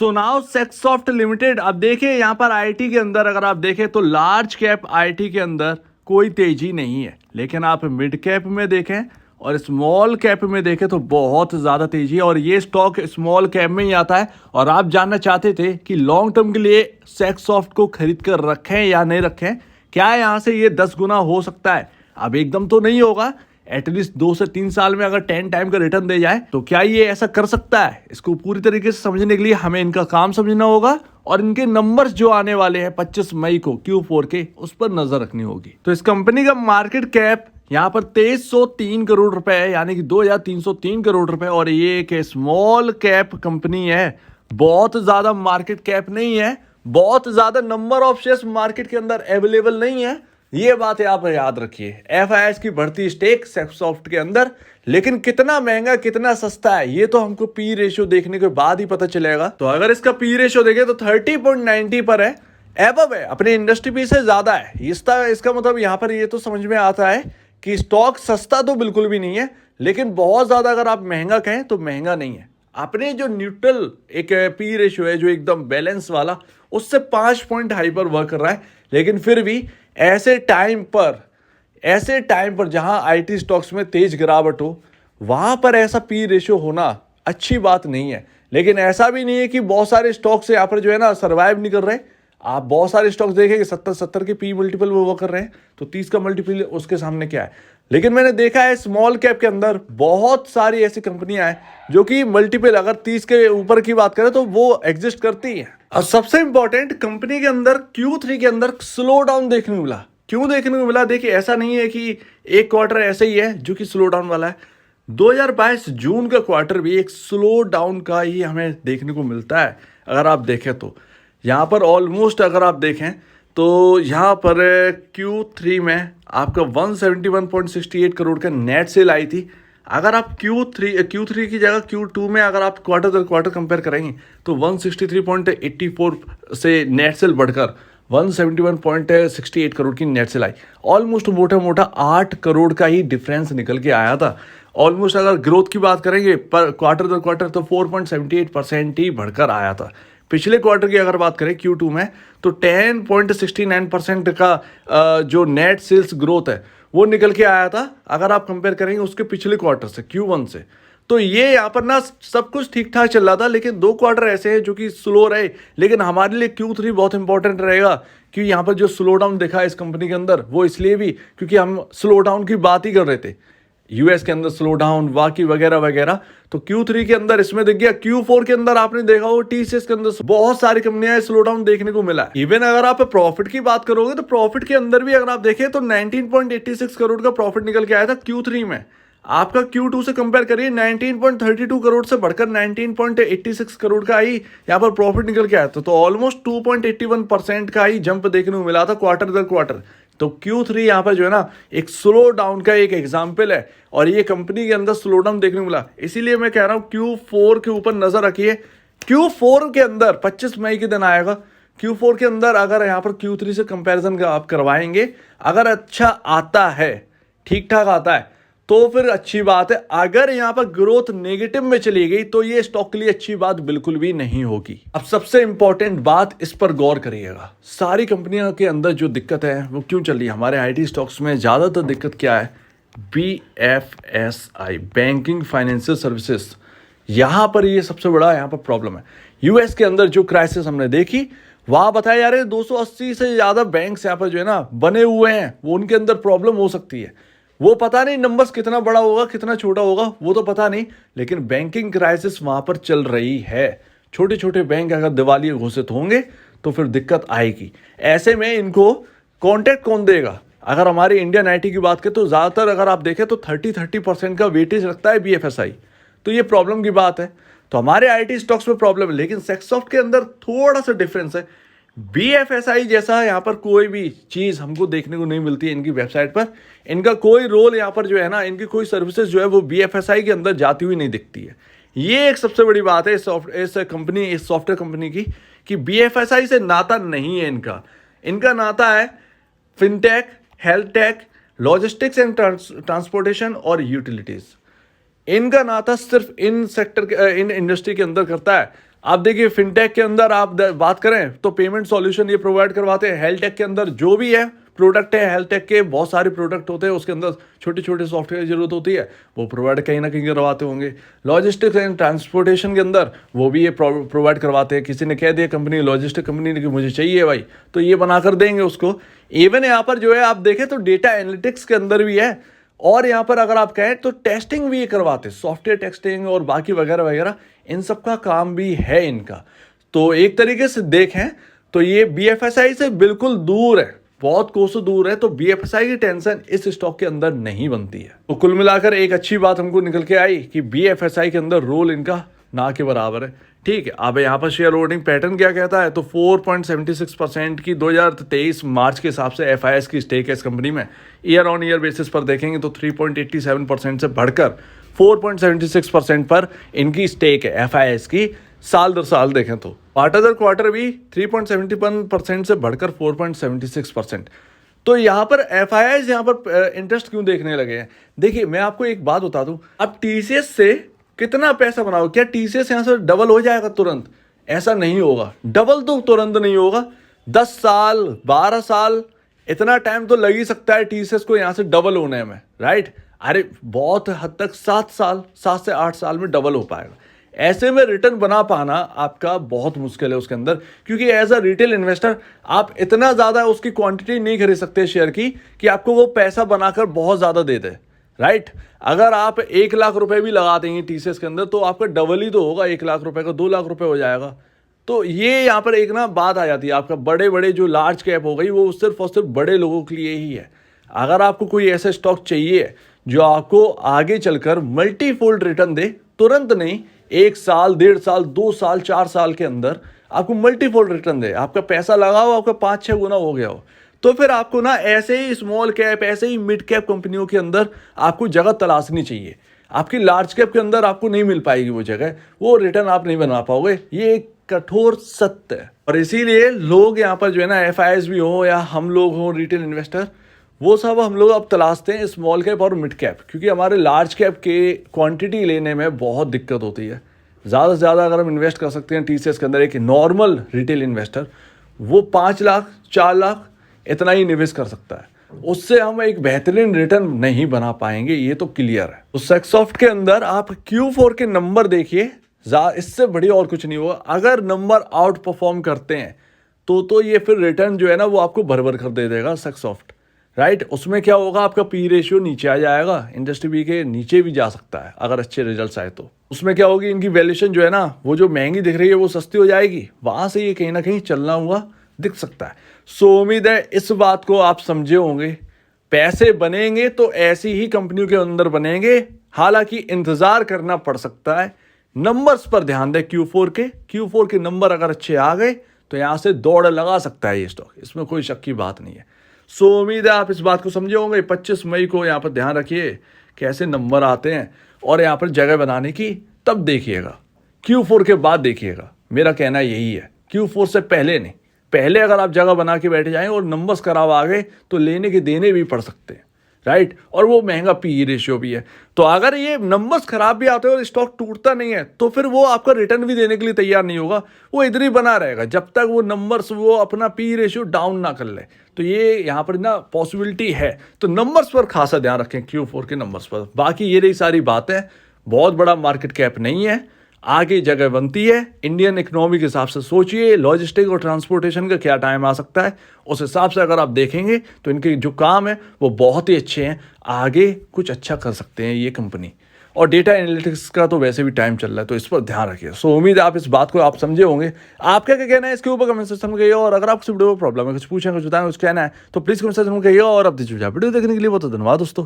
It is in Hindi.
तो नाउ सेक्सॉफ्ट लिमिटेड, अब देखिए यहाँ पर आईटी के अंदर अगर आप देखें तो लार्ज कैप आईटी के अंदर कोई तेजी नहीं है, लेकिन आप मिड कैप में देखें और स्मॉल कैप में देखें तो बहुत ज़्यादा तेजी है, और ये स्टॉक स्मॉल कैप में ही आता है। और आप जानना चाहते थे कि लॉन्ग टर्म के लिए सेक्सॉफ्ट को खरीद कर रखें या नहीं रखें, क्या यहाँ से ये 10 गुना हो सकता है? अब एकदम तो नहीं होगा, एटलीस्ट 2 से 3 साल में अगर 10 टाइम का रिटर्न दे जाए तो क्या ये ऐसा कर सकता है? इसको पूरी तरीके से समझने के लिए हमें इनका काम समझना होगा और इनके नंबर्स जो आने वाले हैं 25 मई को Q4 के, उस पर नजर रखनी होगी। तो इस कंपनी का मार्केट कैप यहाँ पर 2303 करोड़ रुपए है, यानी कि 2303 करोड़ रुपए, और ये एक स्मॉल कैप कंपनी है, बहुत ज्यादा मार्केट कैप नहीं है, बहुत ज्यादा नंबर ऑफ शेयर्स मार्केट के अंदर अवेलेबल नहीं है। ये बात आप याद रखिए। एफआईएस की बढ़ती स्टेक सेक्सॉफ्ट के अंदर, लेकिन कितना महंगा कितना सस्ता है ये तो हमको पी रेशियो देखने के बाद ही पता चलेगा। तो अगर इसका पी रेशियो देखें तो 30.90 पर है, एबव है, अपने इंडस्ट्री पी से ज्यादा है। इसका मतलब यहाँ पर ये तो समझ में आता है कि स्टॉक सस्ता तो बिल्कुल भी नहीं है, लेकिन बहुत ज्यादा अगर आप महंगा कहें तो महंगा नहीं है। अपने जो न्यूट्रल एक पी रेशियो है, जो एकदम बैलेंस वाला, उससे 5 पॉइंट हाई पर वर्क कर रहा है। लेकिन फिर भी ऐसे टाइम पर जहां आईटी स्टॉक्स में तेज गिरावट हो, वहां पर ऐसा पी रेशियो होना अच्छी बात नहीं है। लेकिन ऐसा भी नहीं है कि बहुत सारे स्टॉक्स यहाँ पर जो है ना सर्वाइव नहीं कर रहे। आप बहुत सारे स्टॉक्स देखेंगे 70 के पी मल्टीपल वो कर रहे हैं, तो 30 का मल्टीपल उसके सामने क्या है। लेकिन मैंने देखा है स्मॉल कैप के अंदर बहुत सारी ऐसी कंपनियां हैं जो कि मल्टीपल अगर 30 के ऊपर की बात करें तो वो एग्जिस्ट करती है। और सबसे इंपॉर्टेंट, कंपनी के अंदर Q3 के अंदर स्लो डाउन देखने को मिला। क्यों देखने को मिला? देखिए, ऐसा नहीं है कि एक क्वार्टर ऐसे ही है जो कि स्लो डाउन वाला है। 2022 जून का क्वार्टर भी एक स्लो डाउन का ही हमें देखने को मिलता है। अगर आप देखें तो यहाँ पर ऑलमोस्ट अगर आप देखें तो यहाँ पर Q3 में आपका 171.68 करोड़ का नेट सेल आई थी। अगर आप Q3 की जगह Q2 में अगर आप क्वार्टर दर क्वार्टर कंपेयर करेंगे तो 163.84 से नेट सेल बढ़कर 171.68 करोड़ की नेट सेल आई। ऑलमोस्ट मोटा मोटा 8 करोड़ का ही डिफरेंस निकल के आया था। ऑलमोस्ट अगर ग्रोथ की बात करेंगे पर क्वार्टर दर क्वार्टर तो 4.78% ही बढ़कर आया था। पिछले क्वार्टर की अगर बात करें Q2 में तो 10.69% का जो नेट सेल्स ग्रोथ है वो निकल के आया था, अगर आप कंपेयर करेंगे उसके पिछले क्वार्टर से, Q1 से। तो ये यहाँ पर ना सब कुछ ठीक ठाक चल रहा था, लेकिन 2 क्वार्टर ऐसे हैं जो कि स्लो रहे। लेकिन हमारे लिए Q3 बहुत इंपॉर्टेंट रहेगा, कि यहाँ पर जो स्लो डाउन देखा है इस कंपनी के अंदर वो इसलिए भी क्योंकि हम स्लो डाउन की बात ही कर रहे थे, यूएस के अंदर स्लो डाउन बाकी वगैरह वगैरह। तो Q3 के अंदर इसमें दिख गया। Q4 के अंदर आपने देखा हो TCS के अंदर बहुत सारी कंपनियां स्लो डाउन देखने को मिला। इवन अगर आप प्रॉफिट की बात करोगे तो प्रॉफिट के अंदर भी अगर आप देखें तो 19.86 करोड़ का प्रॉफिट निकल के आया था Q3 में। आपका Q2 से कंपेयर करिए 19.32 करोड़ से बढ़कर 19.86 करोड़ का ही यहाँ पर प्रॉफिट निकल के आया था। तो ऑलमोस्ट 2.81% का ही जंप देखने को मिला था क्वार्टर दर क्वार्टर। तो Q3 यहाँ पर जो है ना एक स्लो डाउन का एक एग्जाम्पल है, और ये कंपनी के अंदर स्लो डाउन देखने को मिला। इसीलिए मैं कह रहा हूँ Q4 के ऊपर नजर रखिए। Q4 के अंदर 25 मई के दिन आएगा। Q4 के अंदर अगर यहाँ पर Q3 से कंपैरिजन का आप करवाएंगे, अगर अच्छा आता है, ठीक ठाक आता है, तो फिर अच्छी बात है। अगर यहाँ पर ग्रोथ नेगेटिव में चली गई तो ये स्टॉक के लिए अच्छी बात बिल्कुल भी नहीं होगी। अब सबसे इंपॉर्टेंट बात, इस पर गौर करिएगा, सारी कंपनियों के अंदर जो दिक्कत है वो क्यों चल रही है? हमारे आईटी स्टॉक्स में ज्यादातर दिक्कत क्या है? BFSI, बैंकिंग फाइनेंशियल सर्विसेज, यहां पर ये सबसे बड़ा यहाँ पर प्रॉब्लम है। यूएस के अंदर जो क्राइसिस हमने देखी, वहां बताया जा रहा है 280 से ज्यादा बैंक्स यहाँ पर जो है ना बने हुए हैं, वो उनके अंदर प्रॉब्लम हो सकती है। वो पता नहीं नंबर्स कितना बड़ा होगा कितना छोटा होगा वो तो पता नहीं, लेकिन बैंकिंग क्राइसिस वहां पर चल रही है। छोटे छोटे बैंक अगर दिवालिया घोषित होंगे तो फिर दिक्कत आएगी। ऐसे में इनको कॉन्ट्रैक्ट कौन देगा? अगर हमारी इंडियन आईटी की बात करें तो ज़्यादातर अगर आप देखें तो 30% का वेटेज रखता है BFSI। तो ये प्रॉब्लम की बात है। तो हमारे आईटी स्टॉक्स में प्रॉब्लम है, लेकिन सेक्सॉफ्ट के अंदर थोड़ा सा डिफरेंस है। BFSI जैसा यहाँ पर कोई भी चीज़ हमको देखने को नहीं मिलती है इनकी वेबसाइट पर। इनका कोई रोल यहाँ पर जो है ना, इनकी कोई सर्विसेज जो है वो BFSI के अंदर जाती हुई नहीं दिखती है। ये एक सबसे बड़ी बात है इस सॉफ्टवेयर कंपनी की, कि BFSI से नाता नहीं है इनका। इनका नाता है fintech, health take, logistics and transportation और यूटिलिटीज। इनका नाता सिर्फ इन इंडस्ट्री के अंदर करता है। आप देखिए फिनटेक के अंदर आप बात करें तो पेमेंट सॉल्यूशन ये प्रोवाइड करवाते हैं। हेल्थ टेक के अंदर जो भी है प्रोडक्ट है, हेल्थ टेक के बहुत सारे प्रोडक्ट होते हैं, उसके अंदर छोटे छोटे सॉफ्टवेयर की जरूरत होती है, वो प्रोवाइड कहीं ना कहीं करवाते होंगे। लॉजिस्टिक्स एंड ट्रांसपोर्टेशन के अंदर वो भी ये प्रोवाइड करवाते हैं। किसी ने कह दिया कंपनी, लॉजिस्टिक कंपनी ने कि मुझे चाहिए भाई, तो ये बना कर देंगे उसको। इवन यहाँ पर जो है आप देखें तो डेटा एनालिटिक्स के अंदर भी है, और यहाँ पर अगर आप कहें तो टेस्टिंग भी ये करवाते, सॉफ्टवेयर टेस्टिंग और बाकी वगैरह वगैरह, इन सब का काम भी है इनका। तो एक तरीके से देखें तो ये बीएफएसआई से बिल्कुल दूर है, बहुत कोसों दूर है। तो बीएफएसआई की टेंशन इस स्टॉक के अंदर नहीं बनती है। तो कुल मिलाकर एक अच्छी बात हमको निकल के आई कि बीएफएसआई के अंदर रोल इनका ना के बराबर है। ठीक है, अब यहाँ पर शेयर होल्डिंग पैटर्न क्या कहता है, तो 4.76% की 2023 मार्च के हिसाब से एफआईएस की स्टेक है इस कंपनी में। ईयर ऑन ईयर बेसिस पर देखेंगे तो 3.87% से बढ़कर 4.76% पर इनकी स्टेक है एफआईएस की। साल दर साल देखें तो क्वार्टर दर क्वार्टर भी 3.71% से बढ़कर 4.76%। तो यहाँ पर एफआईआईज यहाँ पर इंटरेस्ट क्यों देखने लगे हैं। देखिए मैं आपको एक बात बता दूं, अब टीसीएस से कितना पैसा बनाओ, क्या टीसीएस यहाँ से डबल हो जाएगा तुरंत? ऐसा नहीं होगा, डबल तो तुरंत नहीं होगा। 10 साल 12 साल इतना टाइम तो लग ही सकता है टीसीएस को यहाँ से डबल होने में, राइट। अरे बहुत हद तक 7 से 8 साल में डबल हो पाएगा। ऐसे में रिटर्न बना पाना आपका बहुत मुश्किल है उसके अंदर, क्योंकि एज अ रिटेल इन्वेस्टर आप इतना ज़्यादा उसकी क्वांटिटी नहीं खरीद सकते शेयर की कि आपको वो पैसा बनाकर बहुत ज़्यादा दे दे, राइट। अगर आप 1 लाख रुपए भी लगा देंगे टीसीएस के अंदर तो आपका डबल ही तो होगा, 1 लाख रुपए का 2 लाख रुपए हो जाएगा। तो ये यहाँ पर एक ना बात आ जाती है, आपका बड़े बड़े जो लार्ज कैप हो गई वो सिर्फ और सिर्फ बड़े लोगों के लिए ही है। अगर आपको कोई ऐसा स्टॉक चाहिए जो आपको आगे चलकर मल्टीफोल्ड रिटर्न दे, तुरंत नहीं, 1 साल 1.5 साल 2 साल 4 साल के अंदर आपको मल्टीफोल्ड रिटर्न दे, आपका पैसा लगाओ आपका 5-6 गुना हो गया हो, तो फिर आपको ना ऐसे ही स्मॉल कैप, ऐसे ही मिड कैप कंपनियों के अंदर आपको जगह तलाशनी चाहिए। आपकी लार्ज कैप के अंदर आपको नहीं मिल पाएगी वो जगह, वो रिटर्न आप नहीं बना पाओगे, ये एक कठोर सत्य है। और इसीलिए लोग यहाँ पर जो है ना, एफआईआईज भी हो या हम लोग हो रिटेल इन्वेस्टर, वो सब हम लोग अब तलाशते हैं स्मॉल कैप और मिड कैप, क्योंकि हमारे लार्ज कैप के क्वांटिटी लेने में बहुत दिक्कत होती है। ज़्यादा से ज़्यादा अगर हम इन्वेस्ट कर सकते हैं टीसीएस के अंदर, एक नॉर्मल रिटेल इन्वेस्टर वो 5 लाख 4 लाख इतना ही निवेश कर सकता है, उससे हम एक बेहतरीन रिटर्न नहीं बना पाएंगे, ये तो क्लियर है। तो सेक्सॉफ्ट के अंदर आप Q4 के नंबर देखिए, इससे बढ़िया और कुछ नहीं होगा। अगर नंबर आउट परफॉर्म करते हैं तो ये फिर रिटर्न जो है ना वो आपको भर कर दे देगा सेक्सॉफ्ट, राइट। उसमें क्या होगा, आपका पी रेशियो नीचे आ जाएगा, इंडस्ट्री बी के नीचे भी जा सकता है अगर अच्छे रिजल्ट्स आए तो। उसमें क्या होगी, इनकी वैल्यूएशन जो है ना वो जो महंगी दिख रही है वो सस्ती हो जाएगी, वहां से ये कहीं ना कहीं चलना हुआ दिख सकता है। सो उम्मीद है इस बात को आप समझे होंगे। पैसे बनेंगे तो ऐसी ही कंपनियों के अंदर बनेंगे, हालांकि इंतजार करना पड़ सकता है। नंबर्स पर ध्यान दें, Q4 के नंबर अगर अच्छे आ गए तो यहां से दौड़ लगा सकता है ये स्टॉक, इसमें कोई शक की बात नहीं है। सो उम्मीद है आप इस बात को समझे होंगे। 25 मई को यहाँ पर ध्यान रखिए कैसे नंबर आते हैं, और यहाँ पर जगह बनाने की तब देखिएगा, Q4 के बाद देखिएगा। मेरा कहना यही है, Q4 से पहले नहीं। पहले अगर आप जगह बना के बैठ जाएं और नंबर्स खराब आ गए तो लेने के देने भी पड़ सकते हैं, राइट। और वो महंगा पी रेशियो भी है। तो अगर ये नंबर्स खराब भी आते हैं और स्टॉक टूटता नहीं है तो फिर वो आपका रिटर्न भी देने के लिए तैयार नहीं होगा, वो इधर ही बना रहेगा जब तक वो नंबर्स वो अपना पी रेशियो डाउन ना कर ले। तो ये यहाँ पर ना पॉसिबिलिटी है। तो नंबर्स पर खासा ध्यान रखें, Q4 के नंबर्स पर। बाकी ये रही सारी बातें, बहुत बड़ा मार्केट कैप नहीं है, आगे जगह बनती है। इंडियन इकोनॉमी के हिसाब से सोचिए, लॉजिस्टिक और ट्रांसपोर्टेशन का क्या टाइम आ सकता है, उस हिसाब से अगर आप देखेंगे तो इनके जो काम है वो बहुत ही अच्छे हैं, आगे कुछ अच्छा कर सकते हैं ये कंपनी। और डेटा एनालिटिक्स का तो वैसे भी टाइम चल रहा है, तो इस पर ध्यान रखिए। सो उम्मीद है आप इस बात को आप समझे होंगे। आपका क्या कहना है इसके ऊपर कमेंट सेक्शन में कहिए, और अगर आपको वीडियो में प्रॉब्लम है, कुछ पूछें, कुछ बताएं, कुछ कहना है तो प्लीज़ कमेंट सेक्शन में कहिए। और अब वीडियो देखने के लिए बहुत धन्यवाद दोस्तों।